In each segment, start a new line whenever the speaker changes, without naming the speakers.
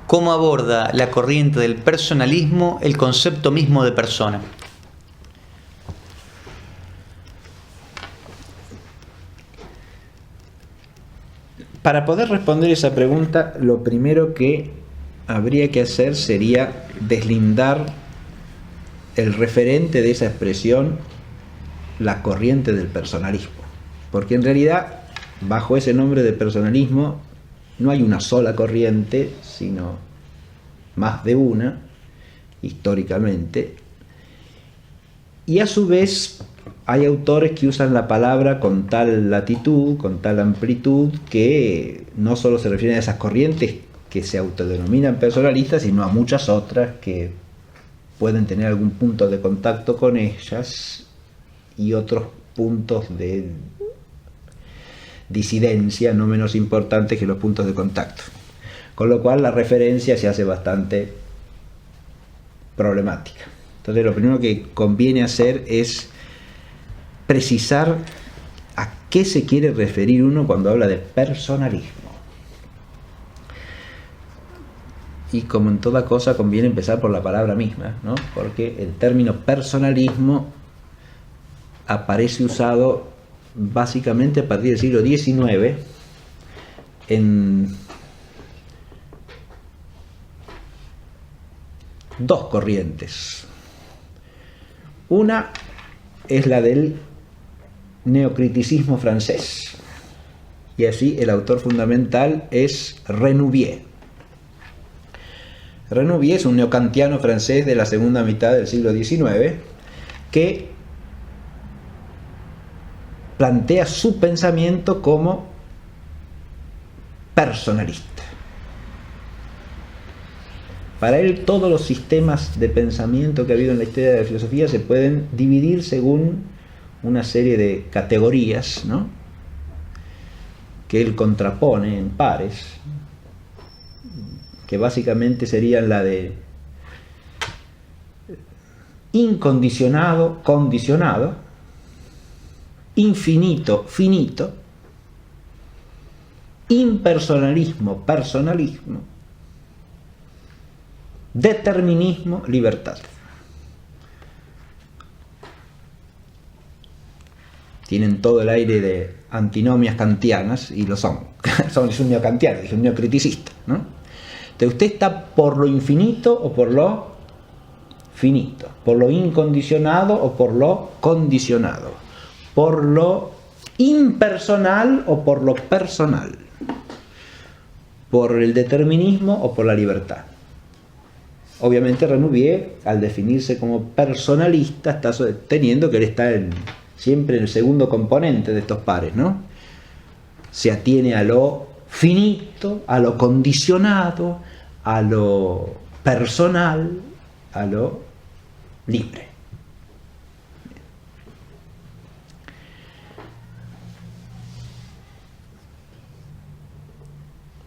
¿Cómo aborda la corriente del personalismo el concepto mismo de persona?
Para poder responder esa pregunta, lo primero que habría que hacer sería deslindar el referente de esa expresión, la corriente del personalismo. Porque en realidad, bajo ese nombre de personalismo, no hay una sola corriente, sino más de una, históricamente. Y a su vez, hay autores que usan la palabra con tal latitud, con tal amplitud, que no solo se refieren a esas corrientes que se autodenominan personalistas, sino a muchas otras que pueden tener algún punto de contacto con ellas y otros puntos de disidencia no menos importantes que los puntos de contacto. Con lo cual la referencia se hace bastante problemática. Entonces lo primero que conviene hacer es precisar a qué se quiere referir uno cuando habla de personalismo. Y como en toda cosa conviene empezar por la palabra misma, ¿no? Porque el término personalismo aparece usado básicamente a partir del siglo XIX en dos corrientes. Una es la del neocriticismo francés, y así el autor fundamental es Renouvier. Renouvier es un neokantiano francés de la segunda mitad del siglo XIX que plantea su pensamiento como personalista. Para él todos los sistemas de pensamiento que ha habido en la historia de la filosofía se pueden dividir según una serie de categorías, ¿no?, que él contrapone en pares, que básicamente serían la de incondicionado, condicionado, infinito, finito, impersonalismo, personalismo, determinismo, libertad. Tienen todo el aire de antinomias kantianas, y lo son. Es un neokantiano, es un neocriticista, ¿no? Entonces usted está por lo infinito o por lo finito, por lo incondicionado o por lo condicionado, por lo impersonal o por lo personal, por el determinismo o por la libertad. Obviamente Renouvier, al definirse como personalista, está teniendo que él está siempre en el segundo componente de estos pares, ¿no? Se atiene a lo finito, a lo condicionado, a lo personal, a lo libre.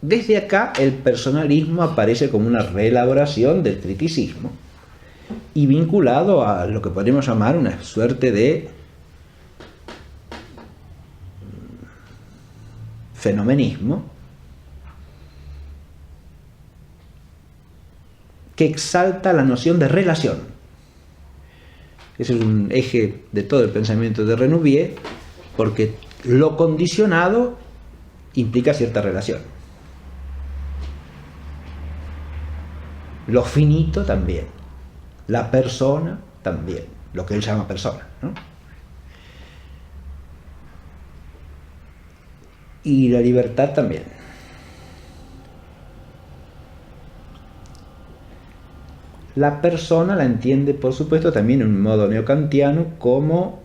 Desde acá el personalismo aparece como una reelaboración del criticismo y vinculado a lo que podríamos llamar una suerte de fenomenismo que exalta la noción de relación. Ese es un eje de todo el pensamiento de Renouvier, porque lo condicionado implica cierta relación. Lo finito también. La persona también. Lo que él llama persona, ¿no? Y la libertad también. La persona la entiende, por supuesto, también en un modo neokantiano como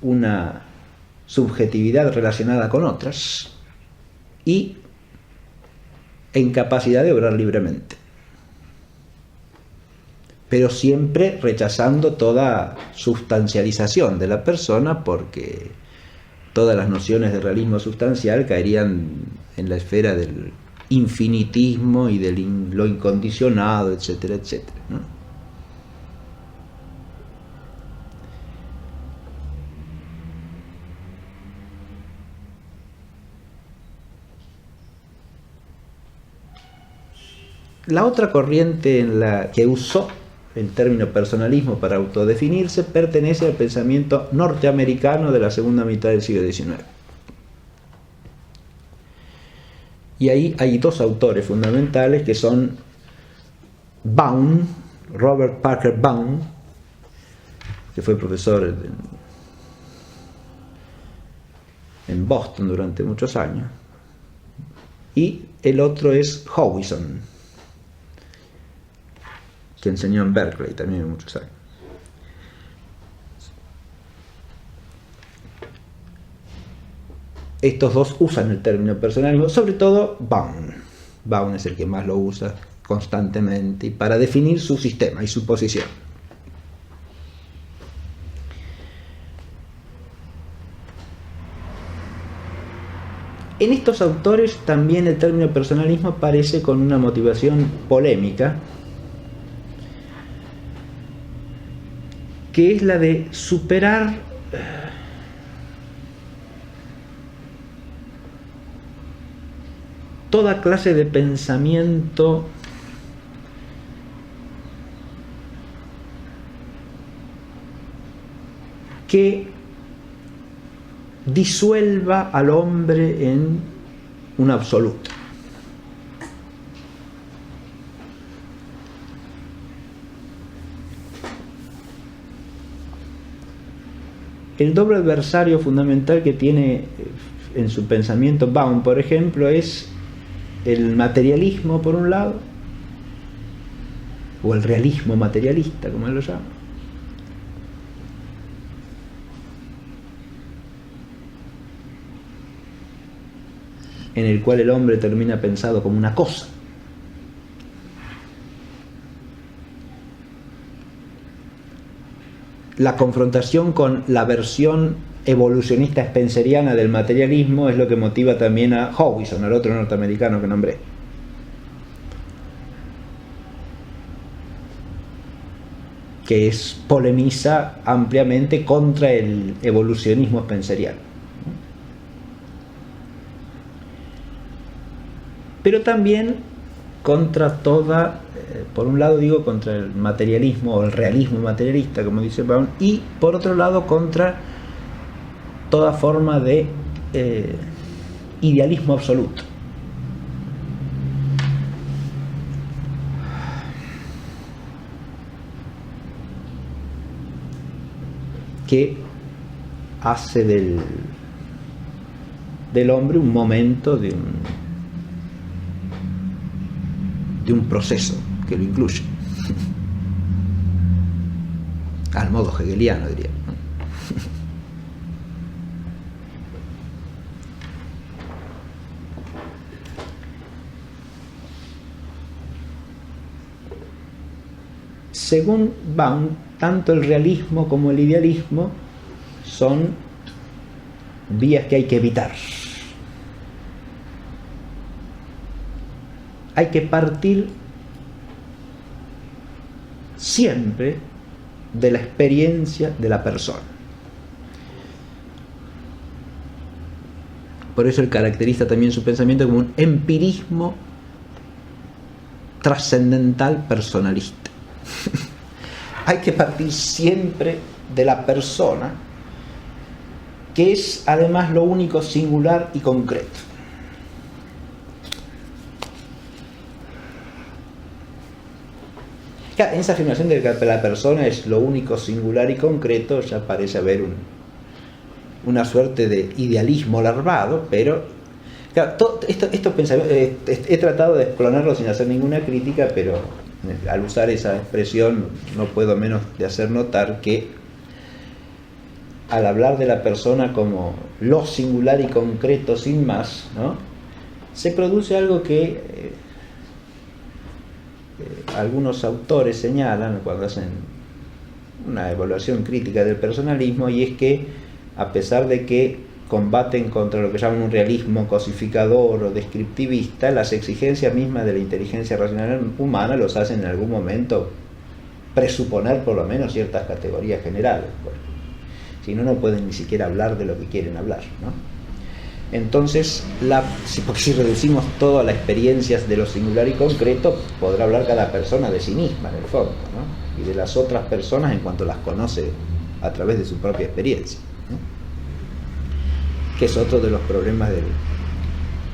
una subjetividad relacionada con otras y en capacidad de obrar libremente, pero siempre rechazando toda sustancialización de la persona, porque todas las nociones de realismo sustancial caerían en la esfera del infinitismo y de lo incondicionado, etcétera, etcétera, ¿no? La otra corriente en la que usó el término personalismo para autodefinirse pertenece al pensamiento norteamericano de la segunda mitad del siglo XIX. Y ahí hay dos autores fundamentales que son Baum, Robert Parker Baum, que fue profesor en Boston durante muchos años, y el otro es Howison, que enseñó en Berkeley también muchos años. Estos dos usan el término personalismo, sobre todo Baum. Baum es el que más lo usa constantemente y para definir su sistema y su posición. En estos autores también el término personalismo aparece con una motivación polémica, que es la de superar toda clase de pensamiento que disuelva al hombre en un absoluto. El doble adversario fundamental que tiene en su pensamiento Baum, por ejemplo, es el materialismo por un lado, o el realismo materialista, como él lo llama, en el cual el hombre termina pensado como una cosa. La confrontación con la versión evolucionista spenceriana del materialismo es lo que motiva también a Howison, el otro norteamericano que nombré. Que polemiza ampliamente contra el evolucionismo spenceriano. Pero también contra toda, por un lado digo, contra el materialismo o el realismo materialista, como dice Baum, y por otro lado contra toda forma de idealismo absoluto. Que hace del hombre un momento de un proceso que lo incluye. Al modo hegeliano, diría. Según Baum, tanto el realismo como el idealismo son vías que hay que evitar. Hay que partir siempre de la experiencia de la persona. Por eso él caracteriza también su pensamiento como un empirismo trascendental personalista. Hay que partir siempre de la persona, que es además lo único singular y concreto. En esa afirmación de que la persona es lo único singular y concreto ya parece haber una suerte de idealismo larvado, pero claro, estos pensamientos he tratado de explanarlo sin hacer ninguna crítica, pero al usar esa expresión no puedo menos de hacer notar que al hablar de la persona como lo singular y concreto sin más, ¿no?, se produce algo que algunos autores señalan cuando hacen una evaluación crítica del personalismo, y es que a pesar de que combaten contra lo que llaman un realismo cosificador o descriptivista, las exigencias mismas de la inteligencia racional humana los hacen en algún momento presuponer por lo menos ciertas categorías generales, porque si no, no pueden ni siquiera hablar de lo que quieren hablar, ¿no? Entonces, porque si reducimos todo a las experiencias de lo singular y concreto, podrá hablar cada persona de sí misma, en el fondo, ¿no? Y de las otras personas en cuanto las conoce a través de su propia experiencia, ¿no? Que es otro de los problemas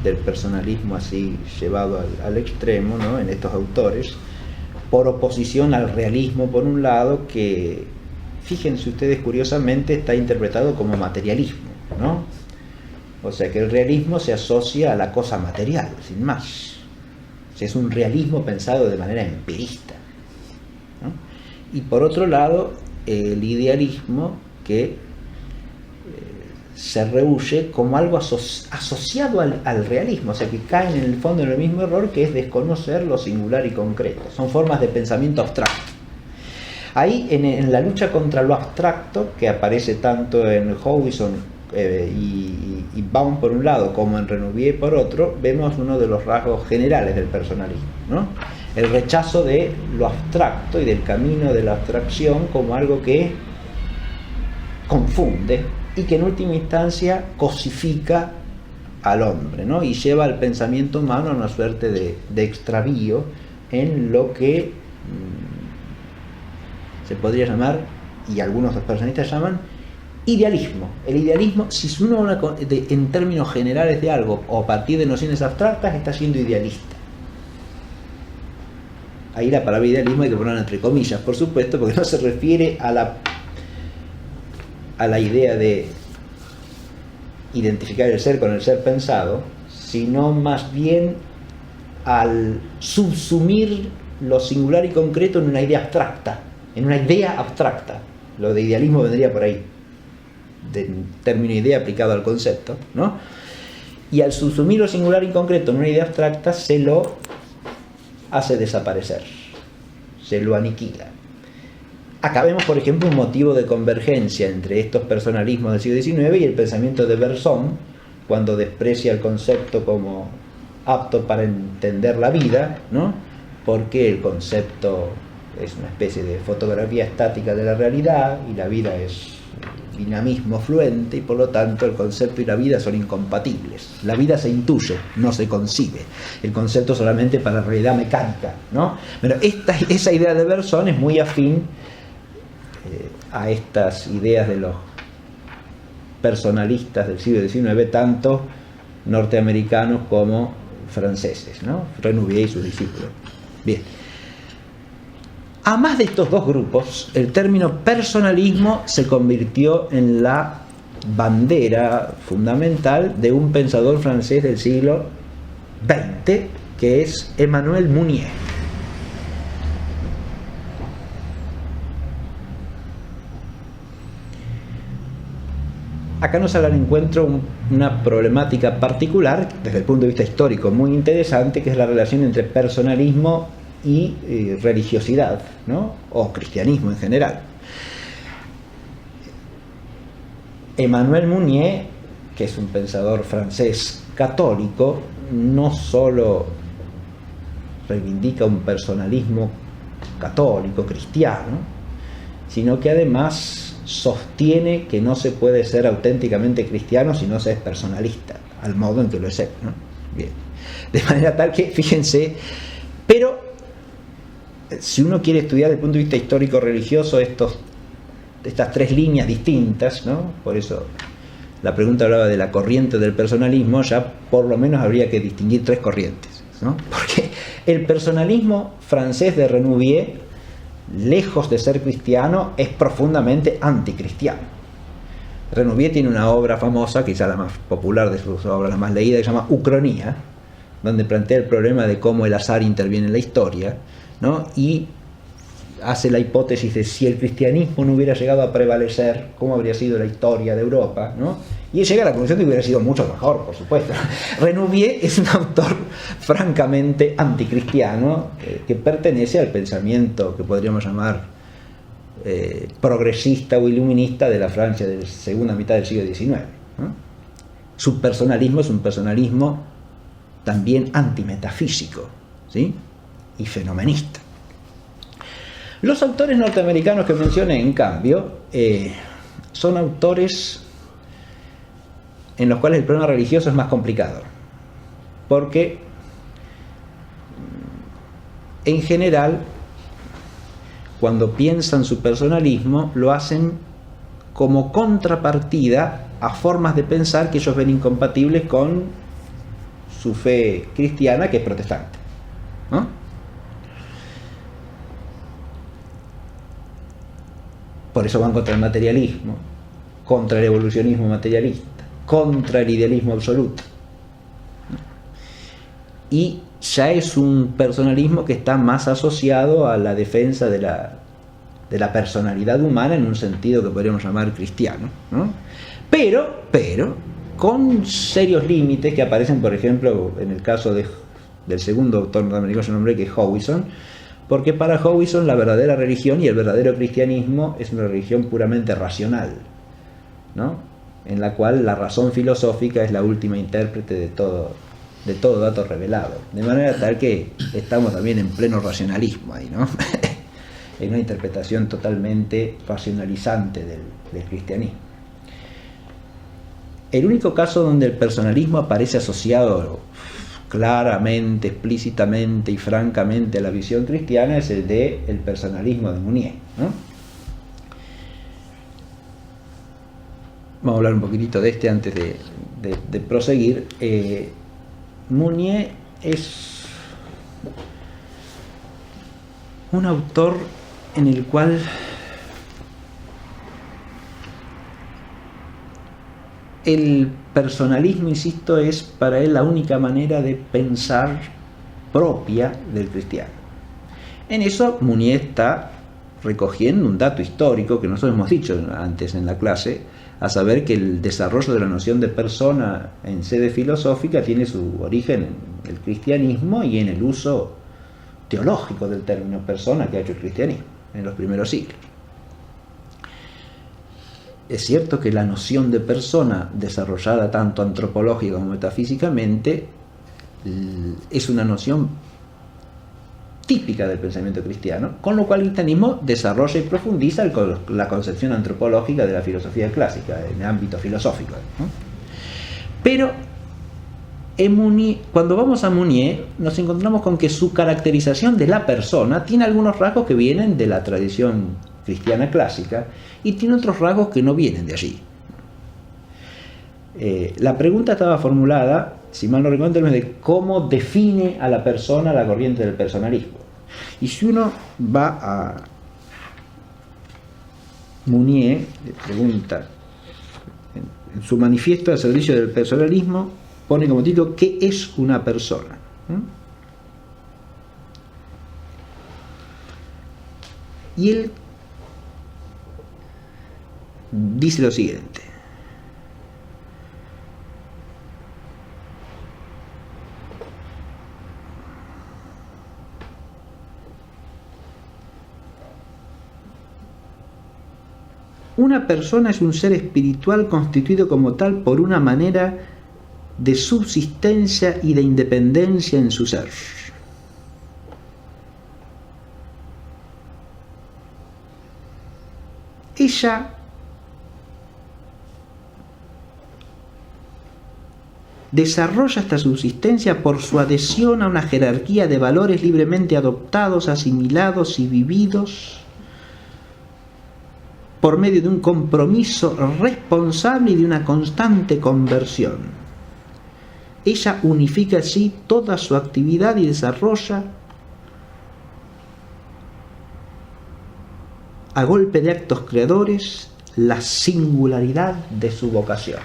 del personalismo así llevado al extremo, ¿no? En estos autores, por oposición al realismo, por un lado, que, fíjense ustedes, curiosamente está interpretado como materialismo, ¿no? O sea que el realismo se asocia a la cosa material, sin más. O sea, es un realismo pensado de manera empirista, ¿no? Y por otro lado, el idealismo que se rehúye como algo asociado al realismo, o sea que caen en el fondo en el mismo error, que es desconocer lo singular y concreto. Son formas de pensamiento abstracto. Ahí, en la lucha contra lo abstracto, que aparece tanto en Howison y Baum por un lado, como en Renouvier por otro, vemos uno de los rasgos generales del personalismo, ¿no? El rechazo de lo abstracto y del camino de la abstracción como algo que confunde y que en última instancia cosifica al hombre, ¿no? Y lleva al pensamiento humano a una suerte de extravío en lo que se podría llamar, y algunos personalistas llaman, idealismo. El idealismo, si uno habla en términos generales de algo o a partir de nociones abstractas, está siendo idealista. Ahí la palabra idealismo hay que ponerla entre comillas, por supuesto, porque no se refiere a la idea de identificar el ser con el ser pensado, sino más bien al subsumir lo singular y concreto en una idea abstracta, en una idea abstracta. Lo de idealismo vendría por ahí, del término idea aplicado al concepto, ¿no? Y al subsumir lo singular y concreto en una idea abstracta, se lo hace desaparecer, se lo aniquila. Acá vemos, por ejemplo, un motivo de convergencia entre estos personalismos del siglo XIX y el pensamiento de Bergson, cuando desprecia el concepto como apto para entender la vida, ¿no? Porque el concepto es una especie de fotografía estática de la realidad y la vida es dinamismo fluente, y por lo tanto el concepto y la vida son incompatibles. La vida se intuye, no se concibe. El concepto solamente para la realidad mecánica, ¿no? Pero esa idea de Bergson es muy afín a estas ideas de los personalistas del siglo XIX, tanto norteamericanos como franceses, ¿no? Renouvier y sus discípulos. Bien. A más de estos dos grupos, el término personalismo se convirtió en la bandera fundamental de un pensador francés del siglo XX, que es Emmanuel Mounier. Acá nos sale al encuentro una problemática particular, desde el punto de vista histórico, muy interesante, que es la relación entre personalismo y religiosidad, ¿no? O cristianismo en general. Emmanuel Mounier, que es un pensador francés católico, no solo reivindica un personalismo católico, cristiano, sino que además sostiene que no se puede ser auténticamente cristiano si no se es personalista, al modo en que lo es él, ¿no? Bien. De manera tal que, fíjense, pero si uno quiere estudiar desde el punto de vista histórico-religioso estas tres líneas distintas, ¿no? Por eso la pregunta hablaba de la corriente del personalismo, ya por lo menos habría que distinguir tres corrientes, ¿no? Porque el personalismo francés de Renouvier, lejos de ser cristiano, es profundamente anticristiano. Renouvier tiene una obra famosa, quizá la más popular de sus obras, la más leída, que se llama Ucronía, donde plantea el problema de cómo el azar interviene en la historia, ¿no? Y hace la hipótesis de si el cristianismo no hubiera llegado a prevalecer, cómo habría sido la historia de Europa, ¿no? Y él llega a la conclusión de que hubiera sido mucho mejor, por supuesto. Renouvier es un autor francamente anticristiano, que pertenece al pensamiento que podríamos llamar progresista o iluminista de la Francia de la segunda mitad del siglo XIX, ¿no? Su personalismo es un personalismo también antimetafísico, ¿sí? Y fenomenista. Los autores norteamericanos que mencioné, en cambio, son autores en los cuales el problema religioso es más complicado, porque en general cuando piensan su personalismo lo hacen como contrapartida a formas de pensar que ellos ven incompatibles con su fe cristiana, que es protestante, ¿no? Por eso van contra el materialismo, contra el evolucionismo materialista, contra el idealismo absoluto. Y ya es un personalismo que está más asociado a la defensa de la personalidad humana en un sentido que podríamos llamar cristiano, ¿no? Pero, con serios límites que aparecen, por ejemplo, en el caso del segundo autor norteamericano, su nombre, que es Howison, porque para Howison la verdadera religión y el verdadero cristianismo es una religión puramente racional, ¿no? En la cual la razón filosófica es la última intérprete de todo dato revelado, de manera tal que estamos también en pleno racionalismo ahí, ¿no? En una interpretación totalmente racionalizante del cristianismo. El único caso donde el personalismo aparece asociado claramente, explícitamente y francamente a la visión cristiana es el del personalismo de Mounier, ¿no? Vamos a hablar un poquitito de este antes de proseguir. Mounier es un autor en el cual el personalismo, insisto, es para él la única manera de pensar propia del cristiano. En eso Mounier está recogiendo un dato histórico que nosotros hemos dicho antes en la clase, a saber que el desarrollo de la noción de persona en sede filosófica tiene su origen en el cristianismo y en el uso teológico del término persona que ha hecho el cristianismo en los primeros siglos. Es cierto que la noción de persona, desarrollada tanto antropológica como metafísicamente, es una noción típica del pensamiento cristiano, con lo cual el cristianismo desarrolla y profundiza la concepción antropológica de la filosofía clásica en el ámbito filosófico, ¿no? Pero cuando vamos a Mounier nos encontramos con que su caracterización de la persona tiene algunos rasgos que vienen de la tradición cristiana clásica y tiene otros rasgos que no vienen de allí. La pregunta estaba formulada, si mal no recuerdo, en términos de cómo define a la persona la corriente del personalismo. Y si uno va a Mounier, le pregunta, en su manifiesto al servicio del personalismo, pone como título ¿qué es una persona? Y él dice lo siguiente: una persona es un ser espiritual constituido como tal por una manera de subsistencia y de independencia en su ser. Ella desarrolla esta subsistencia por su adhesión a una jerarquía de valores libremente adoptados, asimilados y vividos por medio de un compromiso responsable y de una constante conversión. Ella unifica así toda su actividad y desarrolla, a golpe de actos creadores, la singularidad de su vocación.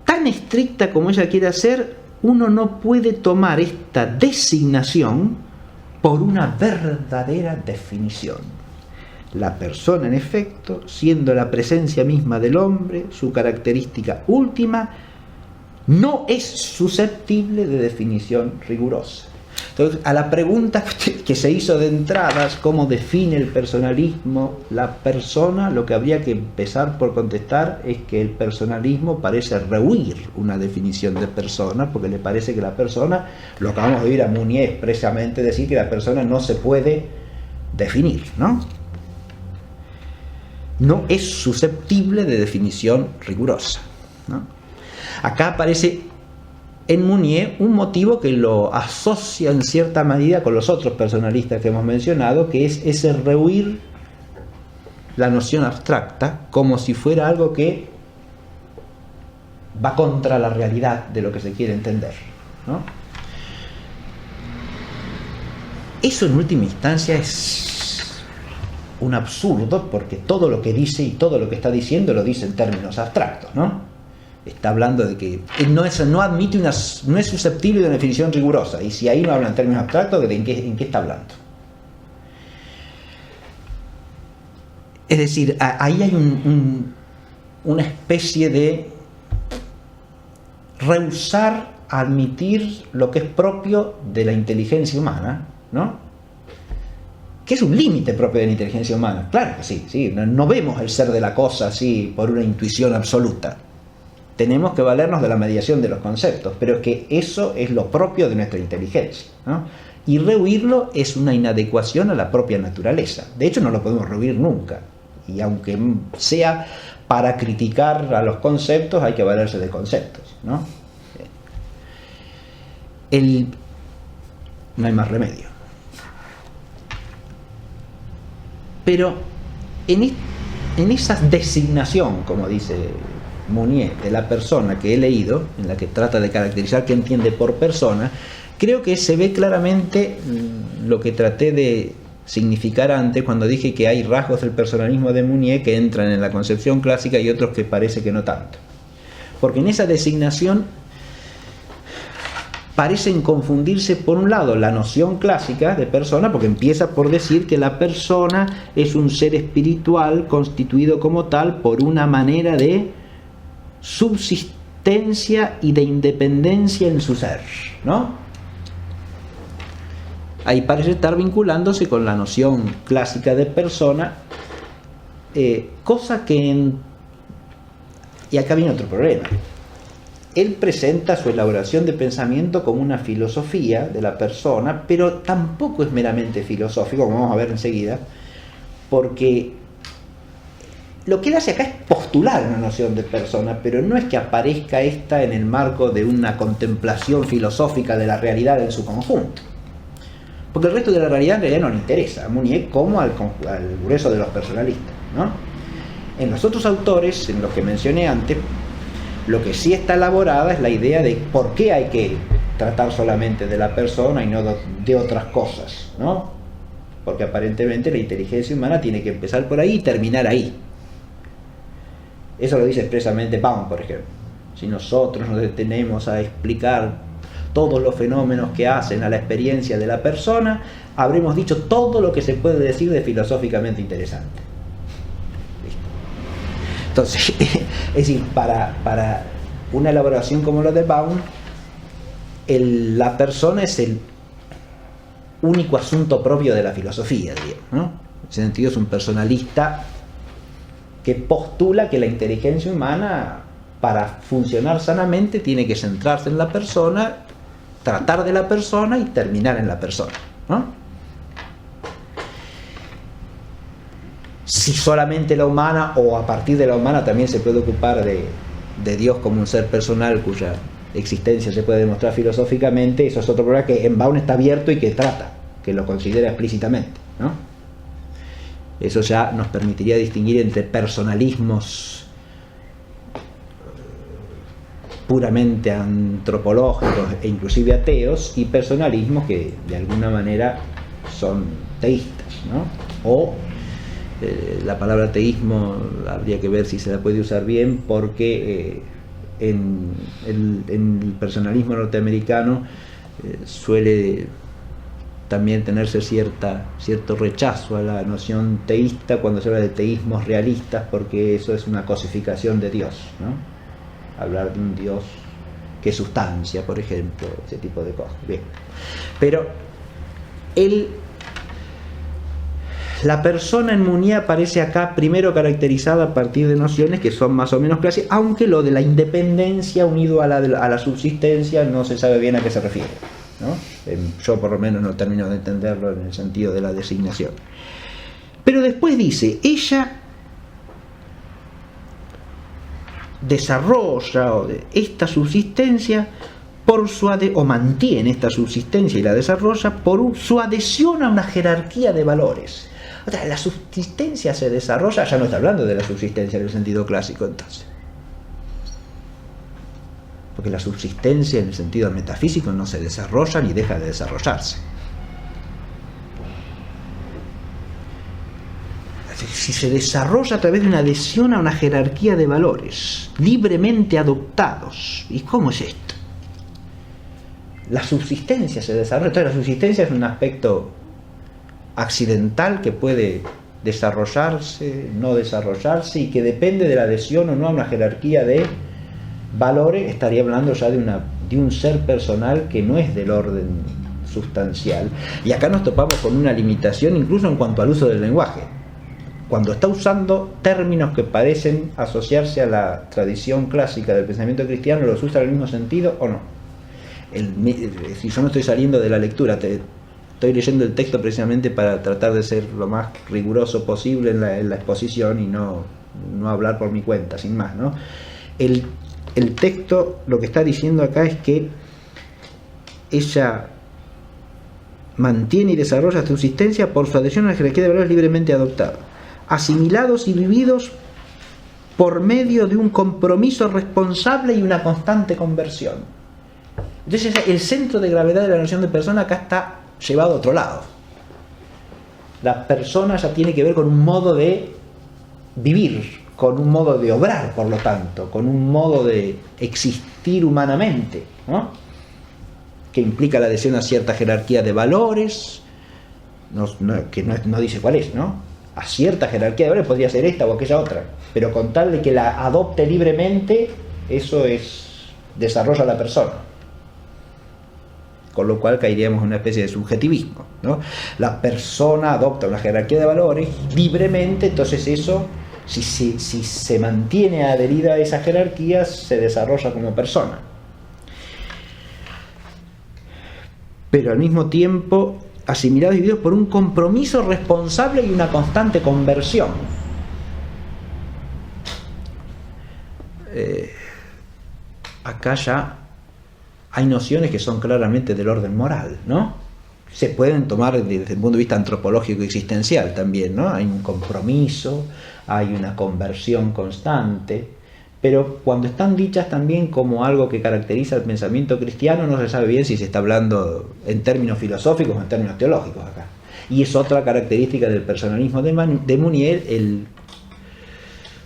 Tan estricta como ella quiere hacer, uno no puede tomar esta designación por una verdadera definición. La persona, en efecto, siendo la presencia misma del hombre, su característica última, no es susceptible de definición rigurosa. Entonces, a la pregunta que se hizo de entradas, ¿cómo define el personalismo la persona? Lo que habría que empezar por contestar es que el personalismo parece rehuir una definición de persona, porque le parece que la persona, lo acabamos de oír a Mounier expresamente decir que la persona no se puede definir, ¿no? no es susceptible de definición rigurosa, ¿no? Acá aparece en Mounier un motivo que lo asocia en cierta medida con los otros personalistas que hemos mencionado, que es ese rehuir la noción abstracta como si fuera algo que va contra la realidad de lo que se quiere entender, ¿no? Eso en última instancia es un absurdo, porque todo lo que dice y todo lo que está diciendo lo dice en términos abstractos, ¿no? Está hablando de que no es susceptible de una definición rigurosa, y si ahí no habla en términos abstractos, ¿en qué está hablando? Es decir, ahí hay una especie de rehusar admitir lo que es propio de la inteligencia humana, ¿no? Que es un límite propio de la inteligencia humana. Claro que sí. No vemos el ser de la cosa así por una intuición absoluta. Tenemos que valernos de la mediación de los conceptos, pero que eso es lo propio de nuestra inteligencia, ¿no? Y rehuirlo es una inadecuación a la propia naturaleza. De hecho, no lo podemos rehuir nunca. Y aunque sea para criticar a los conceptos, hay que valerse de conceptos, ¿no? No hay más remedio. Pero en esa designación, como dice Mounier, de la persona que he leído, en la que trata de caracterizar qué entiende por persona, creo que se ve claramente lo que traté de significar antes cuando dije que hay rasgos del personalismo de Mounier que entran en la concepción clásica y otros que parece que no tanto. Porque en esa designación parecen confundirse, por un lado, la noción clásica de persona, porque empieza por decir que la persona es un ser espiritual constituido como tal por una manera de subsistencia y de independencia en su ser, ¿no? Ahí parece estar vinculándose con la noción clásica de persona, cosa que y acá viene otro problema. Él presenta su elaboración de pensamiento como una filosofía de la persona, pero tampoco es meramente filosófico, como vamos a ver enseguida, porque lo que él hace acá es postular una noción de persona, pero no es que aparezca esta en el marco de una contemplación filosófica de la realidad en su conjunto. Porque el resto de la realidad en realidad no le interesa a Mounier como al grueso de los personalistas, ¿no? En los otros autores, en los que mencioné antes, lo que sí está elaborada es la idea de por qué hay que tratar solamente de la persona y no de otras cosas, ¿no? Porque aparentemente la inteligencia humana tiene que empezar por ahí y terminar ahí. Eso lo dice expresamente Baum, por ejemplo. Si nosotros nos detenemos a explicar todos los fenómenos que hacen a la experiencia de la persona, habremos dicho todo lo que se puede decir de filosóficamente interesante. Entonces, es decir, para una elaboración como la de Baum, la persona es el único asunto propio de la filosofía, digamos, ¿no? En ese sentido es un personalista que postula que la inteligencia humana, para funcionar sanamente, tiene que centrarse en la persona, tratar de la persona y terminar en la persona, ¿no? Si solamente la humana, o a partir de la humana también se puede ocupar de Dios como un ser personal cuya existencia se puede demostrar filosóficamente, eso es otro problema que en Baum está abierto y que trata, que lo considera explícitamente, ¿no? Eso ya nos permitiría distinguir entre personalismos puramente antropológicos e inclusive ateos y personalismos que de alguna manera son teístas, ¿no? O la palabra teísmo habría que ver si se la puede usar bien, porque en el personalismo norteamericano suele también tenerse cierto rechazo a la noción teísta cuando se habla de teísmos realistas, porque eso es una cosificación de Dios, ¿no? Hablar de un Dios que es sustancia, por ejemplo, ese tipo de cosas. Bien. Pero la persona en Mounier aparece acá primero caracterizada a partir de nociones que son más o menos clásicas, aunque lo de la independencia unido a la subsistencia no se sabe bien a qué se refiere, ¿no? Yo por lo menos no termino de entenderlo en el sentido de la designación. Pero después dice, ella desarrolla esta subsistencia o mantiene esta subsistencia y la desarrolla por su adhesión a una jerarquía de valores. O sea, la subsistencia se desarrolla, ya no está hablando de la subsistencia en el sentido clásico entonces. Porque la subsistencia en el sentido metafísico no se desarrolla ni deja de desarrollarse. Si se desarrolla a través de una adhesión a una jerarquía de valores libremente adoptados. ¿Y cómo es esto? La subsistencia se desarrolla. Entonces la subsistencia es un aspecto accidental que puede desarrollarse, no desarrollarse, y que depende de la adhesión o no a una jerarquía de valores. Estaría hablando ya de un ser personal que no es del orden sustancial. Y acá nos topamos con una limitación incluso en cuanto al uso del lenguaje. Cuando está usando términos que parecen asociarse a la tradición clásica del pensamiento cristiano, ¿los usa en el mismo sentido o no? Si yo no estoy saliendo de la lectura, estoy leyendo el texto precisamente para tratar de ser lo más riguroso posible en la exposición y no hablar por mi cuenta, sin más, ¿no? El texto lo que está diciendo acá es que ella mantiene y desarrolla su subsistencia por su adhesión a la jerarquía de valores libremente adoptada, asimilados y vividos por medio de un compromiso responsable y una constante conversión. Entonces el centro de gravedad de la noción de persona acá está llevado a otro lado. La persona ya tiene que ver con un modo de vivir, con un modo de obrar, por lo tanto, con un modo de existir humanamente, ¿no? Que implica la adhesión a cierta jerarquía de valores, que no dice cuál es, ¿no? A cierta jerarquía de valores, podría ser esta o aquella otra, pero con tal de que la adopte libremente, eso desarrolla a la persona. Con lo cual caeríamos en una especie de subjetivismo, ¿no? La persona adopta una jerarquía de valores libremente, entonces eso, si se mantiene adherida a esa jerarquía, se desarrolla como persona. Pero al mismo tiempo, asimilados y vividos por un compromiso responsable y una constante conversión. Acá ya hay nociones que son claramente del orden moral, ¿no? Se pueden tomar desde el punto de vista antropológico y existencial también, ¿no? Hay un compromiso, hay una conversión constante, pero cuando están dichas también como algo que caracteriza el pensamiento cristiano, no se sabe bien si se está hablando en términos filosóficos o en términos teológicos acá. Y es otra característica del personalismo de Mounier, el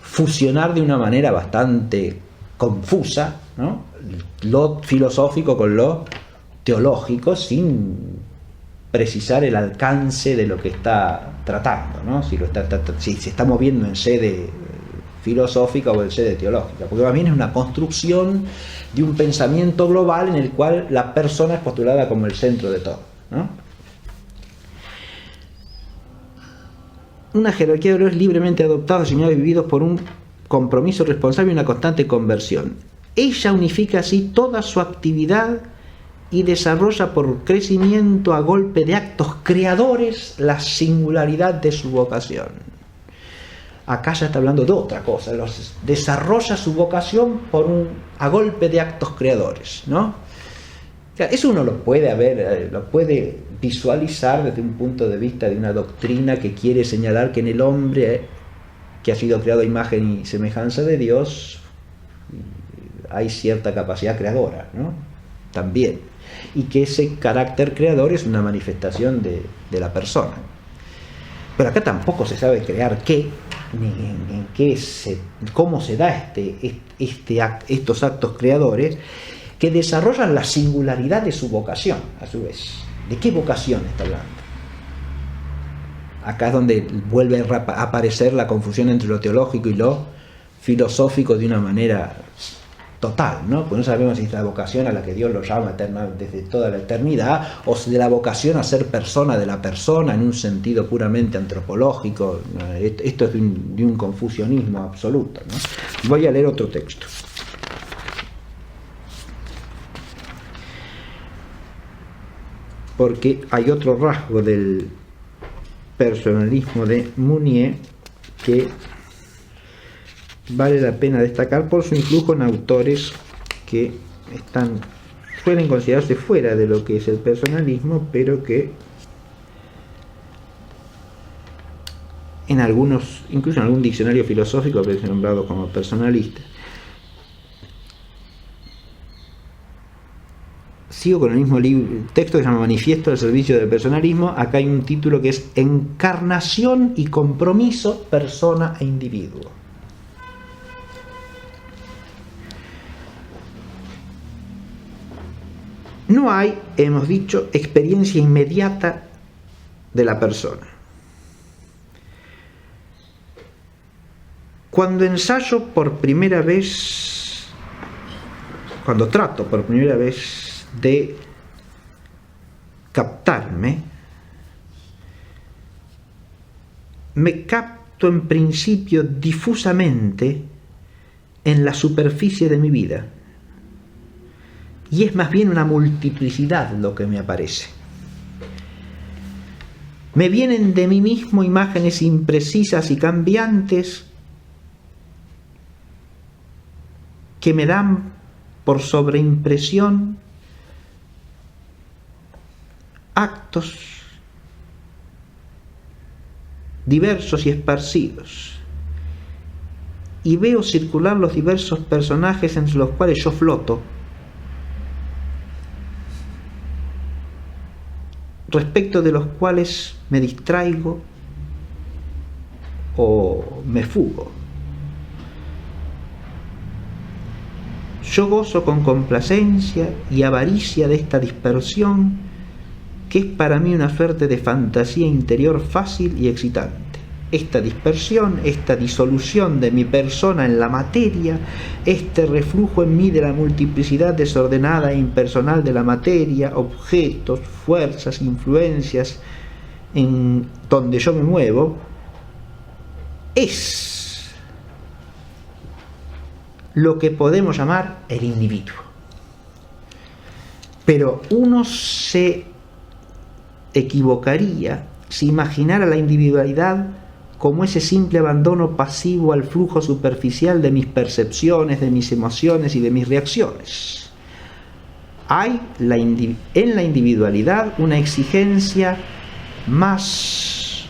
fusionar de una manera bastante confusa, ¿no?, lo filosófico con lo teológico, sin precisar el alcance de lo que está tratando, ¿no? Si se está moviendo en sede filosófica o en sede teológica, porque más bien es una construcción de un pensamiento global en el cual la persona es postulada como el centro de todo, ¿no? Una jerarquía de valores libremente adoptados, asimilados y vividos por un compromiso responsable y una constante conversión. Ella unifica así toda su actividad y desarrolla por crecimiento a golpe de actos creadores la singularidad de su vocación. Acá ya está hablando de otra cosa, desarrolla su vocación a golpe de actos creadores, ¿no? Eso uno lo puede visualizar desde un punto de vista de una doctrina que quiere señalar que en el hombre, que ha sido creado a imagen y semejanza de Dios, hay cierta capacidad creadora, ¿no? También. Y que ese carácter creador es una manifestación de la persona. Pero acá tampoco se sabe crear qué, ni cómo se da estos actos creadores que desarrollan la singularidad de su vocación, a su vez. ¿De qué vocación está hablando? Acá es donde vuelve a aparecer la confusión entre lo teológico y lo filosófico de una manera total, ¿no? Pues no sabemos si es la vocación a la que Dios lo llama desde toda la eternidad, o si de la vocación a ser persona de la persona en un sentido puramente antropológico. Esto es de un confusionismo absoluto, ¿no? Voy a leer otro texto. Porque hay otro rasgo del personalismo de Mounier que vale la pena destacar por su influjo en autores que suelen considerarse fuera de lo que es el personalismo, pero que en algunos, incluso en algún diccionario filosófico, aparecen nombrados como personalistas. Sigo con el mismo texto que se llama Manifiesto del Servicio del Personalismo. Acá hay un título que es Encarnación y Compromiso, Persona e Individuo. No hay, hemos dicho, experiencia inmediata de la persona. Cuando ensayo por primera vez, cuando trato por primera vez de captarme, me capto en principio difusamente en la superficie de mi vida. Y es más bien una multiplicidad lo que me aparece. Me vienen de mí mismo imágenes imprecisas y cambiantes que me dan por sobreimpresión actos diversos y esparcidos. Y veo circular los diversos personajes entre los cuales yo floto, respecto de los cuales me distraigo o me fugo. Yo gozo con complacencia y avaricia de esta dispersión, que es para mí una suerte de fantasía interior fácil y excitante. Esta dispersión, esta disolución de mi persona en la materia, este reflujo en mí de la multiplicidad desordenada e impersonal de la materia, objetos, fuerzas, influencias en donde yo me muevo, es lo que podemos llamar el individuo. Pero uno se equivocaría si imaginara la individualidad como ese simple abandono pasivo al flujo superficial de mis percepciones, de mis emociones y de mis reacciones. Hay en la individualidad una exigencia más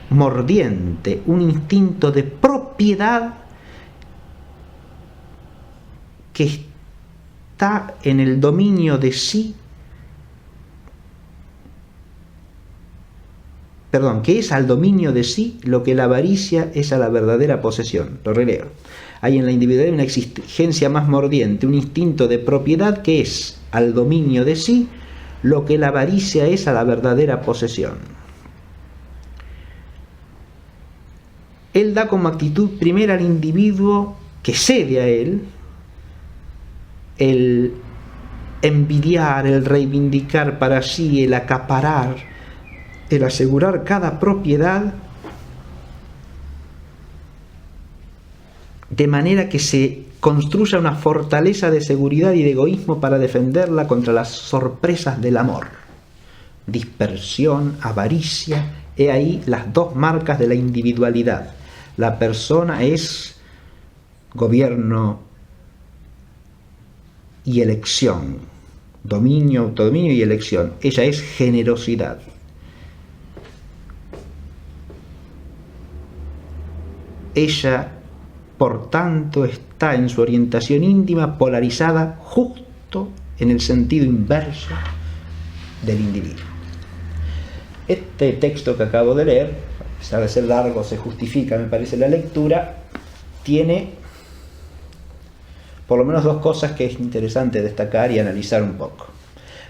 mordiente, un instinto de propiedad que está en el dominio de sí, que es al dominio de sí lo que la avaricia es a la verdadera posesión. Lo releo. Hay en la individualidad una exigencia más mordiente, un instinto de propiedad que es al dominio de sí lo que la avaricia es a la verdadera posesión. Él da como actitud primera al individuo que cede a él el envidiar, el reivindicar para sí, el acaparar, el asegurar cada propiedad, de manera que se construya una fortaleza de seguridad y de egoísmo para defenderla contra las sorpresas del amor. Dispersión, avaricia, he ahí las dos marcas de la individualidad. La persona es gobierno y elección, dominio, autodominio y elección. Ella es generosidad. Ella, por tanto, está en su orientación íntima polarizada justo en el sentido inverso del individuo. Este texto que acabo de leer, a pesar de ser largo, se justifica, me parece, la lectura, tiene por lo menos dos cosas que es interesante destacar y analizar un poco.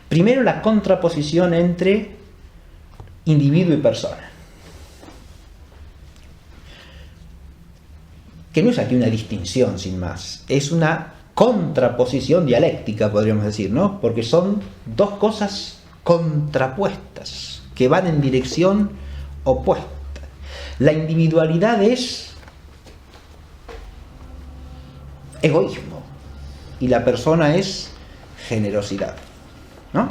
Primero, la contraposición entre individuo y persona. Que no es aquí una distinción sin más, es una contraposición dialéctica, podríamos decir, ¿no? Porque son dos cosas contrapuestas, que van en dirección opuesta. La individualidad es egoísmo y la persona es generosidad, ¿no?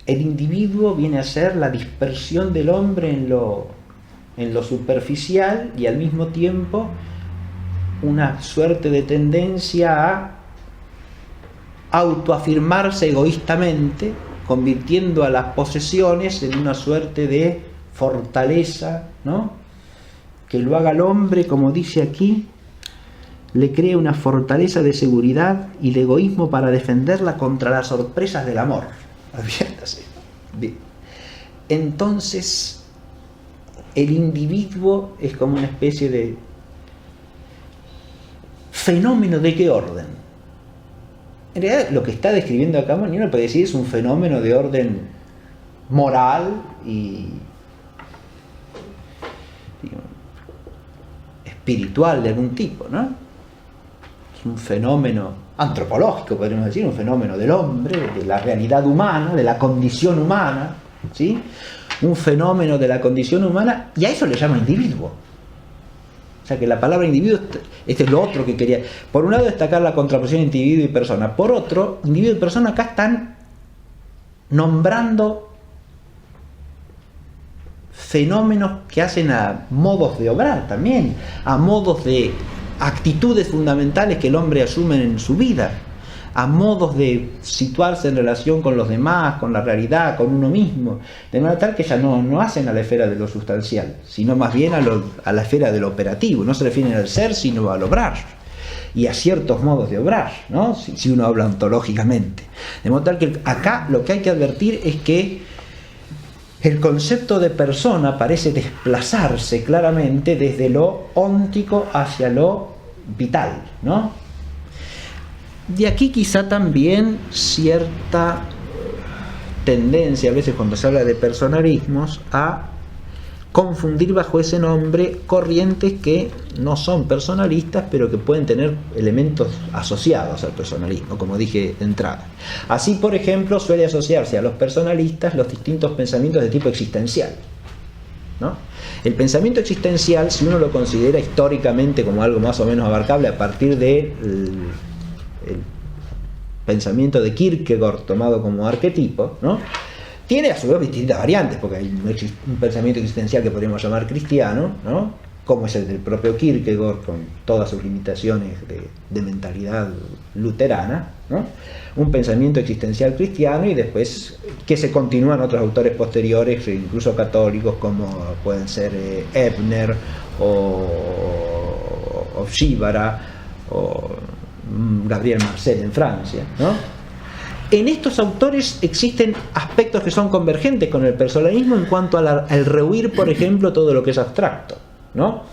el individuo viene a ser la dispersión del hombre en lo superficial y al mismo tiempo una suerte de tendencia a autoafirmarse egoístamente, convirtiendo a las posesiones en una suerte de fortaleza, ¿no? Que lo haga al hombre, como dice aquí, le crea una fortaleza de seguridad y de egoísmo para defenderla contra las sorpresas del amor. Adviértase. Bien. Entonces, el individuo es como una especie de fenómeno de qué orden. En realidad, lo que está describiendo acá, bueno, uno puede decir es un fenómeno de orden moral y digamos, espiritual de algún tipo, ¿no? Es un fenómeno antropológico, podríamos decir, un fenómeno del hombre, de la realidad humana, de la condición humana, ¿sí? Un fenómeno de la condición humana, y a eso le llama individuo. O sea que la palabra individuo, este es lo otro que quería. Por un lado, destacar la contraposición individuo y persona. Por otro, individuo y persona acá están nombrando fenómenos que hacen a modos de obrar también, a modos de actitudes fundamentales que el hombre asume en su vida, a modos de situarse en relación con los demás, con la realidad, con uno mismo, de manera tal que ya no hacen a la esfera de lo sustancial, sino más bien a la esfera de lo operativo, no se refieren al ser, sino al obrar, y a ciertos modos de obrar, ¿no? Si uno habla ontológicamente. De modo tal que acá lo que hay que advertir es que el concepto de persona parece desplazarse claramente desde lo óntico hacia lo vital, ¿no? De aquí quizá también cierta tendencia, a veces cuando se habla de personalismos, a confundir bajo ese nombre corrientes que no son personalistas, pero que pueden tener elementos asociados al personalismo, como dije de entrada. Así, por ejemplo, suele asociarse a los personalistas los distintos pensamientos de tipo existencial, ¿no? El pensamiento existencial, si uno lo considera históricamente como algo más o menos abarcable a partir de el pensamiento de Kierkegaard tomado como arquetipo, ¿no? Tiene a su vez distintas variantes, porque hay un pensamiento existencial que podríamos llamar cristiano, ¿no? Como es el del propio Kierkegaard, con todas sus limitaciones de mentalidad luterana, ¿no? Un pensamiento existencial cristiano, y después que se continúan otros autores posteriores, incluso católicos, como pueden ser Ebner o Gibara o Gabriel Marcel en Francia, ¿no? En estos autores existen aspectos que son convergentes con el personalismo en cuanto al rehuir, por ejemplo, todo lo que es abstracto, ¿no?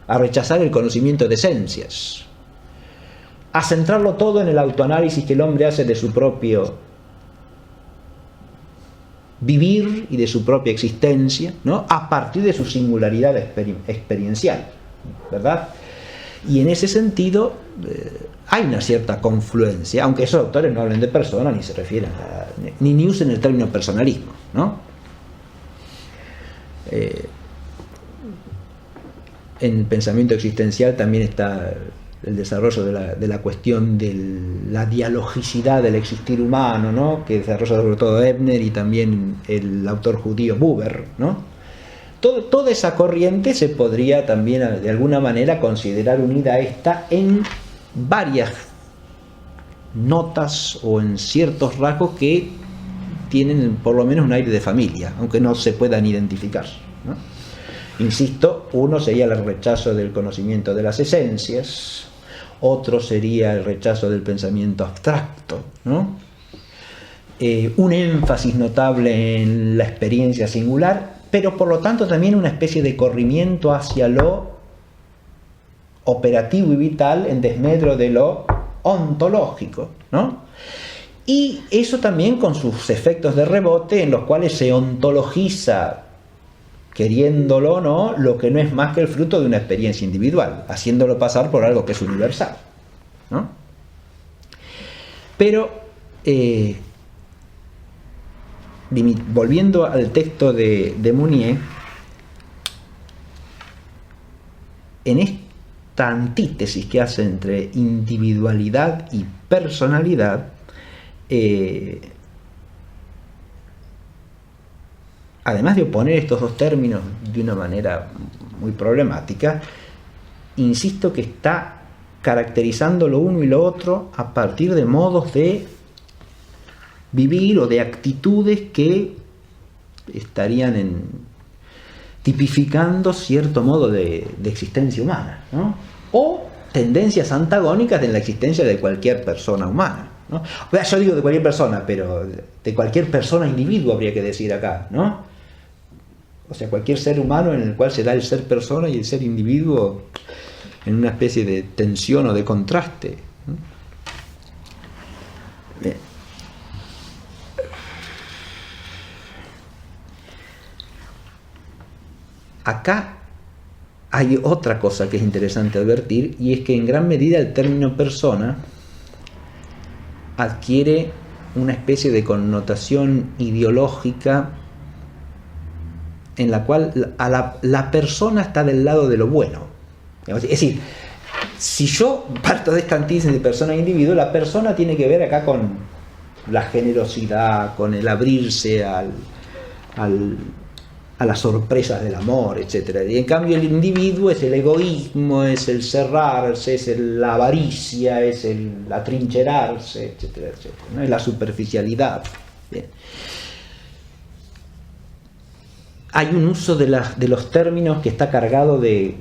A rechazar el conocimiento de esencias, a centrarlo todo en el autoanálisis que el hombre hace de su propio vivir y de su propia existencia, ¿no? A partir de su singularidad experiencial, ¿verdad? Y en ese sentido hay una cierta confluencia, aunque esos autores no hablen de persona ni se refieren ni usen el término personalismo, ¿no? En pensamiento existencial también está el desarrollo de la cuestión de la dialogicidad del existir humano, ¿no? Que desarrolla sobre todo Ebner y también el autor judío Buber, ¿no? Toda esa corriente se podría también de alguna manera considerar unida a esta en varias notas o en ciertos rasgos que tienen por lo menos un aire de familia, aunque no se puedan identificar, ¿no? Insisto, uno sería el rechazo del conocimiento de las esencias, otro sería el rechazo del pensamiento abstracto, ¿no? Un énfasis notable en la experiencia singular, pero por lo tanto también una especie de corrimiento hacia lo operativo y vital en desmedro de lo ontológico, ¿no? Y eso también con sus efectos de rebote en los cuales se ontologiza, queriéndolo o no, lo que no es más que el fruto de una experiencia individual, haciéndolo pasar por algo que es universal, ¿no? Pero volviendo al texto de Mounier, en esta antítesis que hace entre individualidad y personalidad, además de oponer estos dos términos de una manera muy problemática, insisto que está caracterizando lo uno y lo otro a partir de modos de vivir o de actitudes que estarían tipificando cierto modo de existencia humana, ¿no? O tendencias antagónicas en la existencia de cualquier persona humana, ¿no? O sea, yo digo de cualquier persona, pero de cualquier persona individuo habría que decir acá, ¿no? O sea, cualquier ser humano en el cual se da el ser persona y el ser individuo en una especie de tensión o de contraste, ¿no? Bien. Acá hay otra cosa que es interesante advertir, y es que en gran medida el término persona adquiere una especie de connotación ideológica en la cual la persona está del lado de lo bueno. Es decir, si yo parto de esta antítesis de persona e individuo, la persona tiene que ver acá con la generosidad, con el abrirse a las sorpresas del amor, etc. Y en cambio el individuo es el egoísmo, es el cerrarse, es la avaricia, es el atrincherarse, etcétera, etcétera, ¿no? Es la superficialidad. Bien. Hay un uso de los términos que está cargado de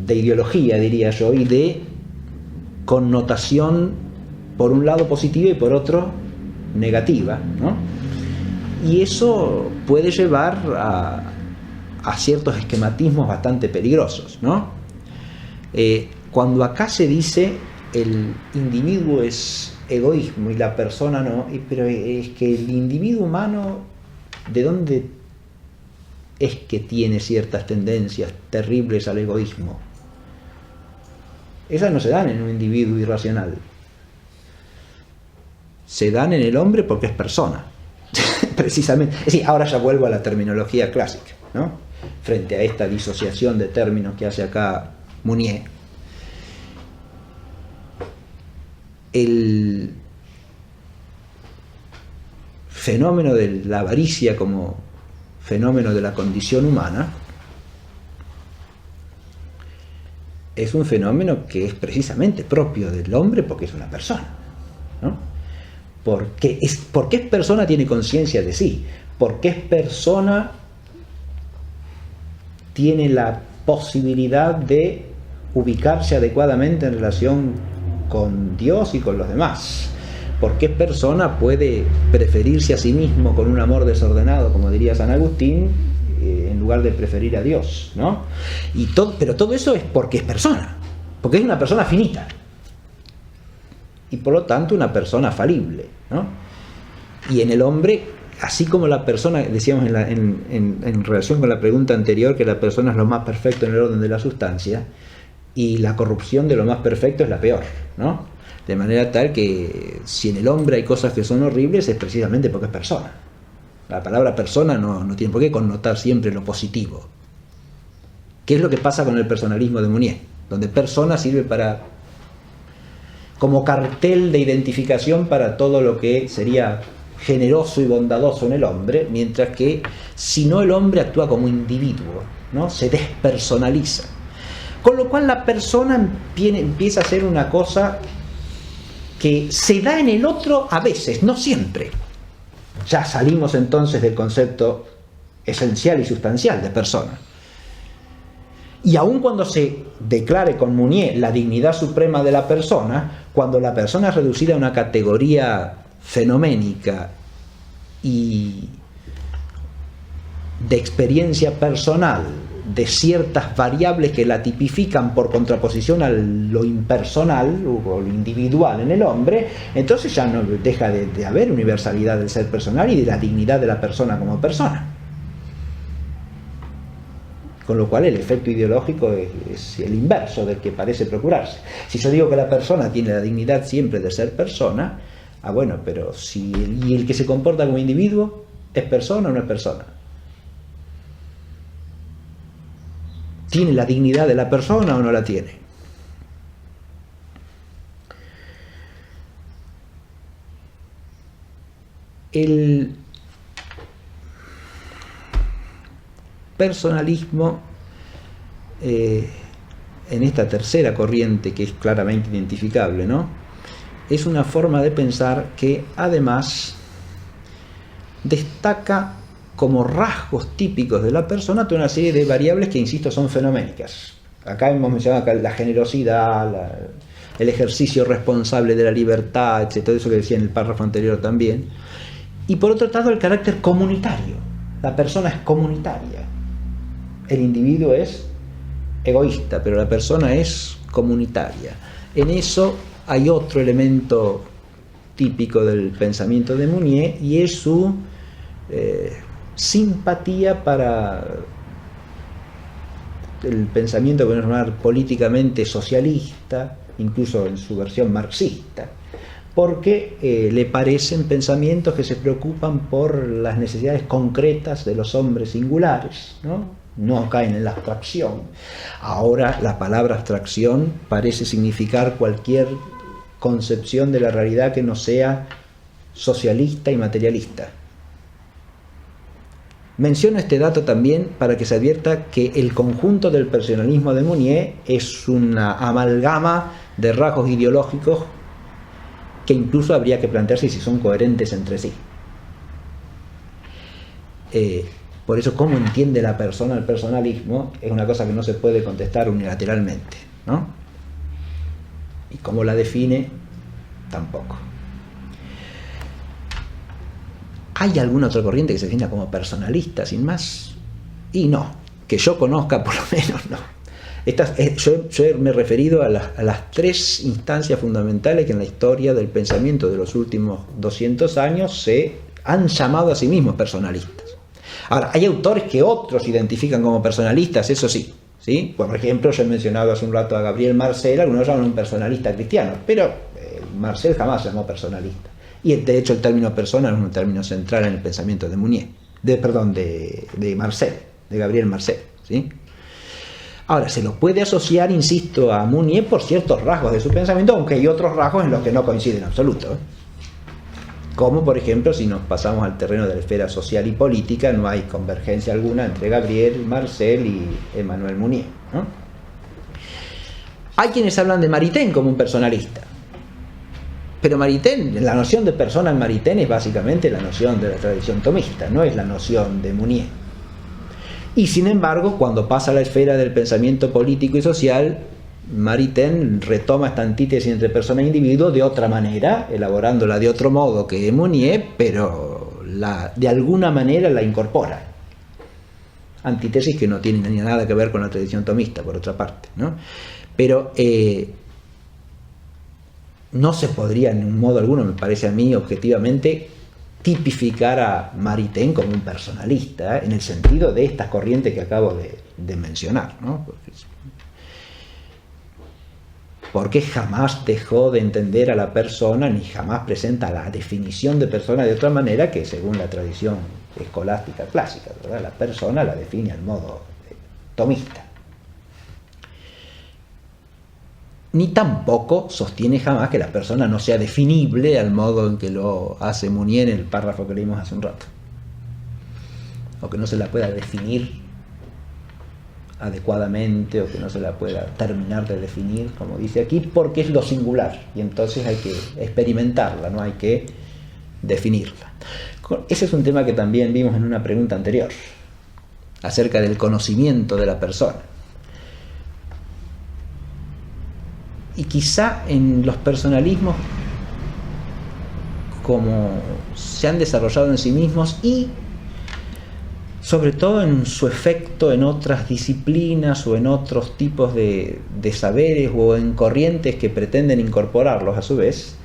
ideología, diría yo, y de connotación, por un lado positiva y por otro negativa, ¿no? Y eso puede llevar a ciertos esquematismos bastante peligrosos, ¿no? Cuando acá se dice el individuo es egoísmo y la persona no, pero es que el individuo humano, ¿de dónde es que tiene ciertas tendencias terribles al egoísmo? Esas no se dan en un individuo irracional. Se dan en el hombre porque es persona. Precisamente. Es decir, ahora ya vuelvo a la terminología clásica, ¿no? Frente a esta disociación de términos que hace acá Mounier. El fenómeno de la avaricia como fenómeno de la condición humana es un fenómeno que es precisamente propio del hombre porque es una persona, ¿no? Porque es persona, tiene conciencia de sí. Porque es persona, tiene la posibilidad de ubicarse adecuadamente en relación con Dios y con los demás. Porque es persona, puede preferirse a sí mismo con un amor desordenado, como diría San Agustín, en lugar de preferir a Dios, ¿no? Pero todo eso es porque es persona, porque es una persona finita. Y por lo tanto una persona falible, ¿no? Y en el hombre, así como la persona, decíamos en relación con la pregunta anterior, que la persona es lo más perfecto en el orden de la sustancia, y la corrupción de lo más perfecto es la peor, ¿no? De manera tal que si en el hombre hay cosas que son horribles, es precisamente porque es persona. La palabra persona no tiene por qué connotar siempre lo positivo. ¿Qué es lo que pasa con el personalismo de Mounier? Donde persona sirve como cartel de identificación para todo lo que sería generoso y bondadoso en el hombre, mientras que si no, el hombre actúa como individuo, ¿no? Se despersonaliza. Con lo cual la persona empieza a ser una cosa que se da en el otro a veces, no siempre. Ya salimos entonces del concepto esencial y sustancial de persona. Y aun cuando se declare con Mounier la dignidad suprema de la persona, cuando la persona es reducida a una categoría fenoménica y de experiencia personal de ciertas variables que la tipifican por contraposición a lo impersonal o lo individual en el hombre, entonces ya no deja de haber universalidad del ser personal y de la dignidad de la persona como persona. Con lo cual el efecto ideológico es el inverso del que parece procurarse. Si yo digo que la persona tiene la dignidad siempre de ser persona, bueno, pero ¿y el que se comporta como individuo es persona o no es persona? ¿Tiene la dignidad de la persona o no la tiene? personalismo, en esta tercera corriente que es claramente identificable, ¿no?, es una forma de pensar que además destaca como rasgos típicos de la persona toda una serie de variables que, insisto, son fenoménicas. Acá hemos mencionado la generosidad, el ejercicio responsable de la libertad, etc., todo eso que decía en el párrafo anterior también. Y por otro lado, el carácter comunitario. La persona es comunitaria. El individuo es egoísta, pero la persona es comunitaria. En eso hay otro elemento típico del pensamiento de Mounier, y es su simpatía para el pensamiento que podemos llamar políticamente socialista, incluso en su versión marxista, porque le parecen pensamientos que se preocupan por las necesidades concretas de los hombres singulares, no caen en la abstracción. Ahora la palabra abstracción parece significar cualquier concepción de la realidad que no sea socialista y materialista. Menciono este dato también para que se advierta que el conjunto del personalismo de Mounier es una amalgama de rasgos ideológicos que incluso habría que plantearse si son coherentes entre sí. Por eso, cómo entiende la persona el personalismo es una cosa que no se puede contestar unilateralmente, ¿no? Y cómo la define, tampoco. ¿Hay alguna otra corriente que se defina como personalista, sin más? Y no, que yo conozca por lo menos no. Yo me he referido a las tres instancias fundamentales que en la historia del pensamiento de los últimos 200 años se han llamado a sí mismos personalistas. Ahora, hay autores que otros identifican como personalistas, eso sí, ¿sí? Por ejemplo, yo he mencionado hace un rato a Gabriel Marcel, algunos llaman un personalista cristiano, pero Marcel jamás se llamó personalista. Y de hecho el término persona es un término central en el pensamiento de Mounier, de Marcel, de Gabriel Marcel, ¿sí? Ahora, se lo puede asociar, insisto, a Mounier por ciertos rasgos de su pensamiento, aunque hay otros rasgos en los que no coincide en absoluto, ¿eh? Como, por ejemplo, si nos pasamos al terreno de la esfera social y política, no hay convergencia alguna entre Gabriel Marcel y Emmanuel Mounier, ¿no? Hay quienes hablan de Maritain como un personalista. Pero Maritain, la noción de persona en Maritain es básicamente la noción de la tradición tomista, no es la noción de Mounier. Y sin embargo, cuando pasa a la esfera del pensamiento político y social, Maritain retoma esta antítesis entre persona e individuo de otra manera, elaborándola de otro modo que Mounier, pero de alguna manera la incorpora. Antítesis que no tiene nada que ver con la tradición tomista, por otra parte, ¿no? Pero no se podría en un modo alguno, me parece a mí, objetivamente, tipificar a Maritain como un personalista, en el sentido de estas corrientes que acabo de mencionar, ¿no? Porque jamás dejó de entender a la persona, ni jamás presenta la definición de persona de otra manera que según la tradición escolástica clásica, ¿verdad? La persona la define al modo tomista. Ni tampoco sostiene jamás que la persona no sea definible al modo en que lo hace Mounier en el párrafo que leímos hace un rato, o que no se la pueda definir adecuadamente, o que no se la pueda terminar de definir, como dice aquí, porque es lo singular y entonces hay que experimentarla, no hay que definirla. Ese es un tema que también vimos en una pregunta anterior acerca del conocimiento de la persona. Y quizá en los personalismos, como se han desarrollado en sí mismos y sobre todo en su efecto en otras disciplinas o en otros tipos de saberes o en corrientes que pretenden incorporarlos a su vez,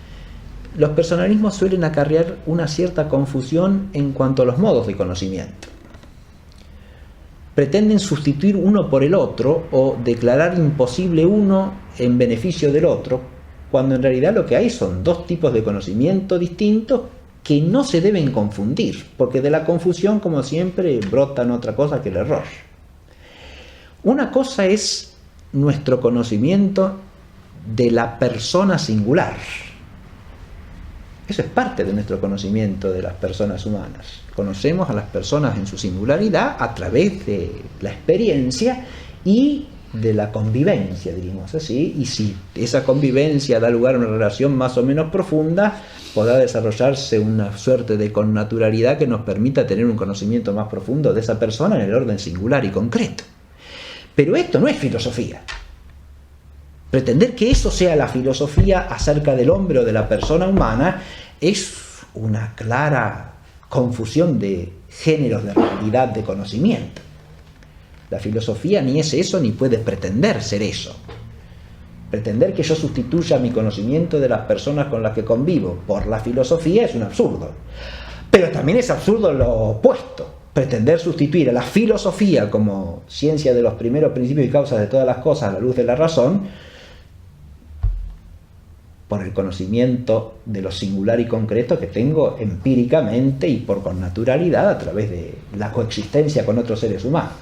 los personalismos suelen acarrear una cierta confusión en cuanto a los modos de conocimiento. Pretenden sustituir uno por el otro o declarar imposible uno en beneficio del otro, cuando en realidad lo que hay son dos tipos de conocimiento distintos que no se deben confundir, porque de la confusión, como siempre, brotan otra cosa que el error. Una cosa es nuestro conocimiento de la persona singular, Eso es parte de nuestro conocimiento de las personas humanas. Conocemos a las personas en su singularidad a través de la experiencia y de la convivencia, diríamos así, y si esa convivencia da lugar a una relación más o menos profunda, podrá desarrollarse una suerte de connaturalidad que nos permita tener un conocimiento más profundo de esa persona en el orden singular y concreto. Pero esto no es filosofía. Pretender que eso sea la filosofía acerca del hombre o de la persona humana es una clara confusión de géneros de realidad de conocimiento. La filosofía ni es eso ni puede pretender ser eso. Pretender que yo sustituya mi conocimiento de las personas con las que convivo por la filosofía es un absurdo. Pero también es absurdo lo opuesto. Pretender sustituir a la filosofía como ciencia de los primeros principios y causas de todas las cosas a la luz de la razón por el conocimiento de lo singular y concreto que tengo empíricamente y por connaturalidad a través de la coexistencia con otros seres humanos.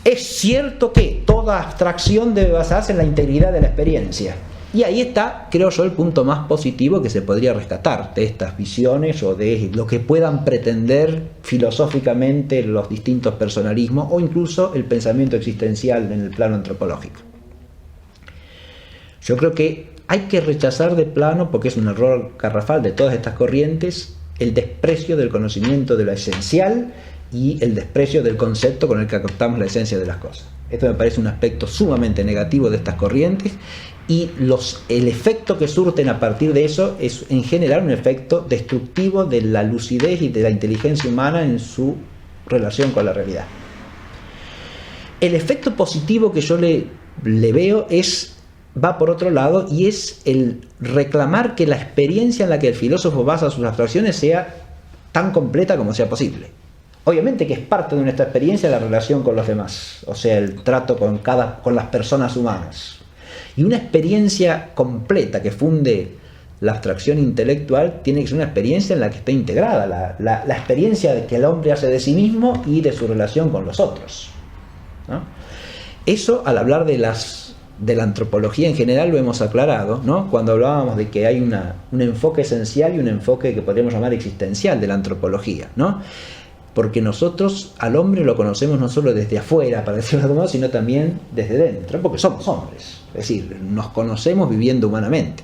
Es cierto que toda abstracción debe basarse en la integridad de la experiencia. Y ahí está, creo yo, el punto más positivo que se podría rescatar de estas visiones o de lo que puedan pretender filosóficamente los distintos personalismos o incluso el pensamiento existencial en el plano antropológico. Yo creo que hay que rechazar de plano, porque es un error garrafal de todas estas corrientes, el desprecio del conocimiento de lo esencial y el desprecio del concepto con el que acotamos la esencia de las cosas. Esto me parece un aspecto sumamente negativo de estas corrientes y el efecto que surten a partir de eso es en general un efecto destructivo de la lucidez y de la inteligencia humana en su relación con la realidad. El efecto positivo que yo le veo va por otro lado y es el reclamar que la experiencia en la que el filósofo basa sus abstracciones sea tan completa como sea posible. Obviamente que es parte de nuestra experiencia la relación con los demás, o sea, el trato con las personas humanas. Y una experiencia completa que funde la abstracción intelectual tiene que ser una experiencia en la que esté integrada la experiencia de que el hombre hace de sí mismo y de su relación con los otros, ¿no? Eso, al hablar de la antropología en general, lo hemos aclarado, ¿no? Cuando hablábamos de que hay un enfoque esencial y un enfoque que podríamos llamar existencial de la antropología, ¿no? Porque nosotros al hombre lo conocemos no solo desde afuera, para decirlo de algún modo, sino también desde dentro, porque somos hombres. Es decir, nos conocemos viviendo humanamente.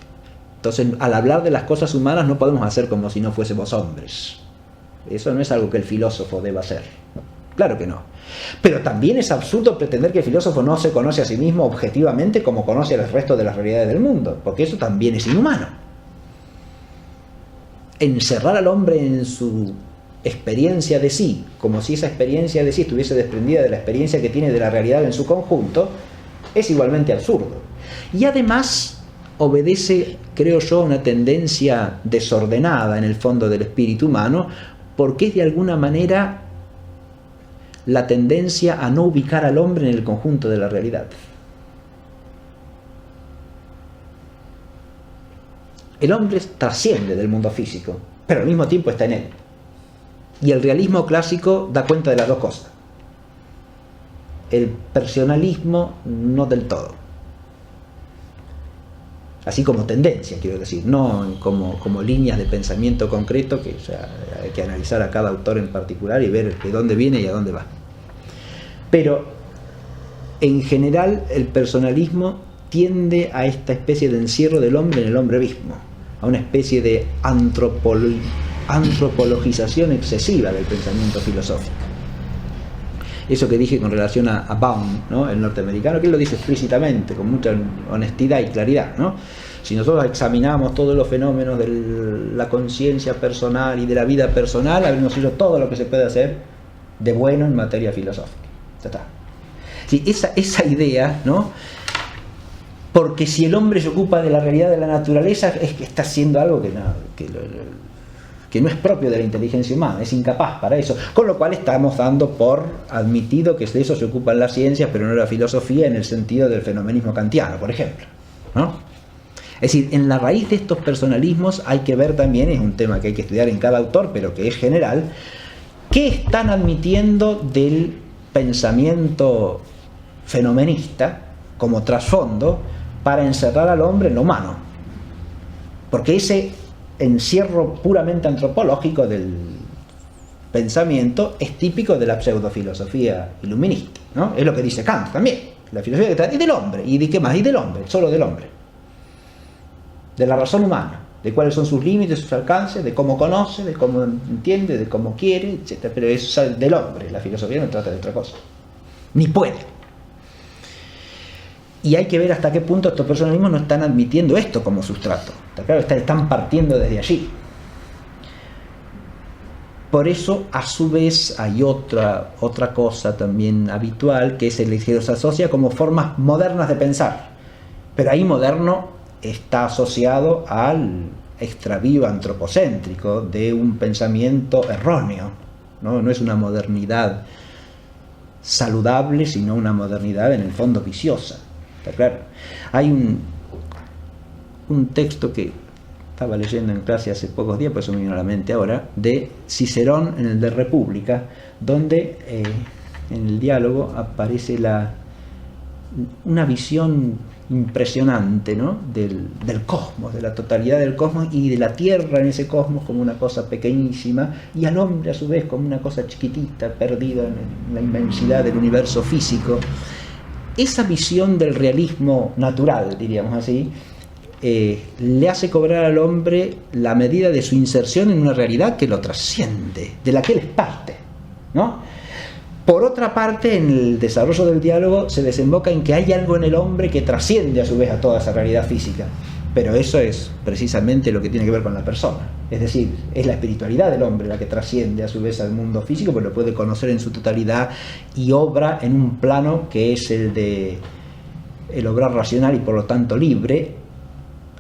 Entonces, al hablar de las cosas humanas no podemos hacer como si no fuésemos hombres. Eso no es algo que el filósofo deba hacer. Claro que no. Pero también es absurdo pretender que el filósofo no se conoce a sí mismo objetivamente como conoce al resto de las realidades del mundo, porque eso también es inhumano. Encerrar al hombre en su experiencia de sí, como si esa experiencia de sí estuviese desprendida de la experiencia que tiene de la realidad en su conjunto, es igualmente absurdo. Y además obedece, creo yo, una tendencia desordenada en el fondo del espíritu humano, porque es de alguna manera la tendencia a no ubicar al hombre en el conjunto de la realidad. El hombre trasciende del mundo físico, pero al mismo tiempo está en él. Y el realismo clásico da cuenta de las dos cosas. El personalismo no del todo. Así como tendencia, quiero decir, no como líneas de pensamiento concreto, que, o sea, hay que analizar a cada autor en particular y ver de dónde viene y a dónde va. Pero en general el personalismo tiende a esta especie de encierro del hombre en el hombre mismo, a una especie de antropologización excesiva del pensamiento filosófico. Eso que dije con relación a Baum, ¿no? El norteamericano, que él lo dice explícitamente, con mucha honestidad y claridad, ¿no? Si nosotros examinamos todos los fenómenos de la conciencia personal y de la vida personal, habremos hecho todo lo que se puede hacer de bueno en materia filosófica. Ya está. Sí, esa idea, ¿no? Porque si el hombre se ocupa de la realidad de la naturaleza, es que está haciendo algo que no es propio de la inteligencia humana, es incapaz para eso. Con lo cual estamos dando por admitido que de eso se ocupan las ciencias, pero no la filosofía, en el sentido del fenomenismo kantiano, por ejemplo, ¿no? Es decir, en la raíz de estos personalismos hay que ver también, es un tema que hay que estudiar en cada autor, pero que es general, qué están admitiendo del pensamiento fenomenista como trasfondo para encerrar al hombre en lo humano. Porque ese encierro puramente antropológico del pensamiento es típico de la pseudofilosofía iluminista, ¿no? Es lo que dice Kant también. La filosofía que trata y del hombre, ¿y de qué más? Y del hombre, solo del hombre. De la razón humana, de cuáles son sus límites, sus alcances, de cómo conoce, de cómo entiende, de cómo quiere, etc. Pero eso es del hombre, la filosofía no trata de otra cosa. Ni puede. Y hay que ver hasta qué punto estos personalismos no están admitiendo esto como sustrato. Está claro, están partiendo desde allí. Por eso, a su vez, hay otra cosa también habitual, que es el que los asocia como formas modernas de pensar. Pero ahí moderno está asociado al extravío antropocéntrico de un pensamiento erróneo, ¿no? No es una modernidad saludable, sino una modernidad en el fondo viciosa. ¿Está claro? Hay un texto que estaba leyendo en clase hace pocos días, por eso me vino a la mente ahora, de Cicerón en el de República, donde en el diálogo aparece una visión impresionante, ¿no? del cosmos, de la totalidad del cosmos y de la Tierra en ese cosmos como una cosa pequeñísima y al hombre a su vez como una cosa chiquitita, perdida en la inmensidad del universo físico. Esa visión del realismo natural, diríamos así, le hace cobrar al hombre la medida de su inserción en una realidad que lo trasciende, de la que él es parte, ¿no? Por otra parte, en el desarrollo del diálogo se desemboca en que hay algo en el hombre que trasciende a su vez a toda esa realidad física, pero eso es precisamente lo que tiene que ver con la persona, es decir, es la espiritualidad del hombre la que trasciende a su vez al mundo físico, porque lo puede conocer en su totalidad y obra en un plano que es el de el obrar racional y por lo tanto libre.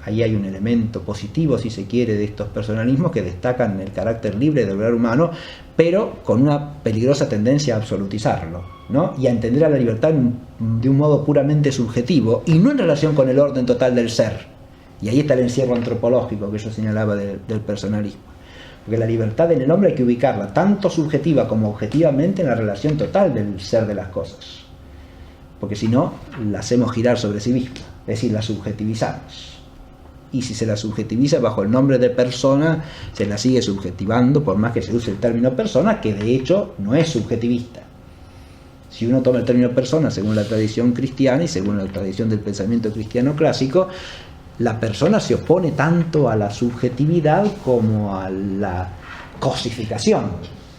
Ahí hay un elemento positivo, si se quiere, de estos personalismos que destacan el carácter libre del obrar humano, pero con una peligrosa tendencia a absolutizarlo, ¿no? Y a entender a la libertad de un modo puramente subjetivo y no en relación con el orden total del ser. Y ahí está el encierro antropológico que yo señalaba del personalismo. Porque la libertad en el hombre hay que ubicarla tanto subjetiva como objetivamente en la relación total del ser de las cosas. Porque si no, la hacemos girar sobre sí misma, es decir, la subjetivizamos. Y si se la subjetiviza bajo el nombre de persona, se la sigue subjetivando, por más que se use el término persona, que de hecho no es subjetivista. Si uno toma el término persona según la tradición cristiana y según la tradición del pensamiento cristiano clásico, la persona se opone tanto a la subjetividad como a la cosificación.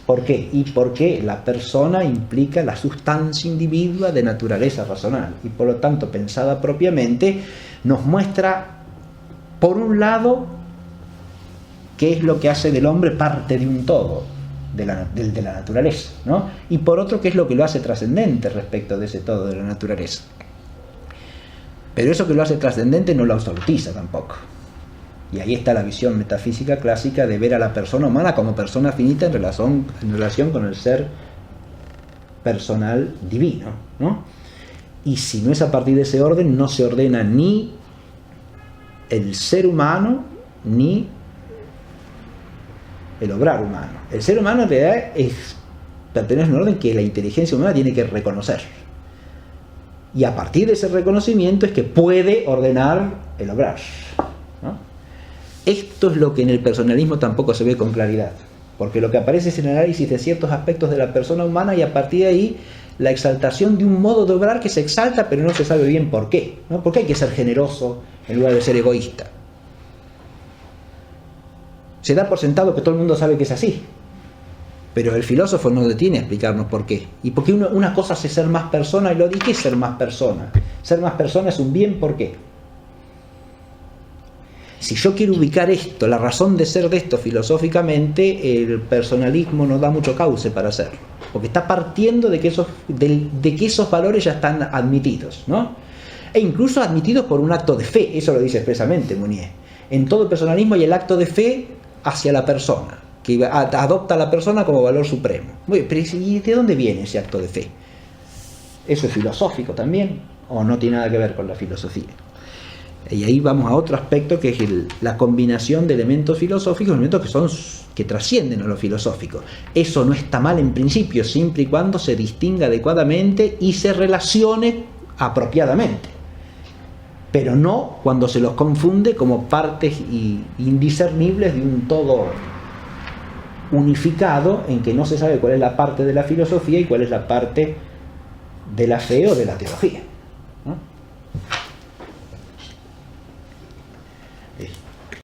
¿Por qué? Y porque la persona implica la sustancia individua de naturaleza racional y por lo tanto pensada propiamente nos muestra por un lado qué es lo que hace del hombre parte de un todo, de la naturaleza, ¿no? Y por otro qué es lo que lo hace trascendente respecto de ese todo de la naturaleza. Pero eso que lo hace trascendente no lo absolutiza tampoco. Y ahí está la visión metafísica clásica de ver a la persona humana como persona finita en relación con el ser personal divino, ¿no? Y si no es a partir de ese orden, no se ordena ni el ser humano ni el obrar humano. El ser humano en realidad pertenece a un orden que la inteligencia humana tiene que reconocer. Y a partir de ese reconocimiento es que puede ordenar el obrar, ¿no? Esto es lo que en el personalismo tampoco se ve con claridad, porque lo que aparece es el análisis de ciertos aspectos de la persona humana y a partir de ahí la exaltación de un modo de obrar que se exalta pero no se sabe bien por qué, ¿no? Porque hay que ser generoso en lugar de ser egoísta. Se da por sentado que todo el mundo sabe que es así, pero el filósofo no detiene a explicarnos por qué. Y porque una cosa es ser más persona, y lo dije, ser más persona. Ser más persona es un bien, ¿por qué? Si yo quiero ubicar esto, la razón de ser de esto filosóficamente, el personalismo no da mucho cauce para hacerlo, porque está partiendo de que esos valores ya están admitidos, ¿no? E incluso admitidos por un acto de fe, eso lo dice expresamente Mounier. En todo personalismo hay el acto de fe hacia la persona, que adopta a la persona como valor supremo. Pero ¿y de dónde viene ese acto de fe? ¿Eso es filosófico también? ¿O no tiene nada que ver con la filosofía? Y ahí vamos a otro aspecto que es la combinación de elementos filosóficos, elementos que trascienden a lo filosófico. Eso no está mal en principio, siempre y cuando se distinga adecuadamente y se relacione apropiadamente. pero no cuando se los confunde como partes indiscernibles de un todo unificado en que no se sabe cuál es la parte de la filosofía y cuál es la parte de la fe o de la teología, ¿no?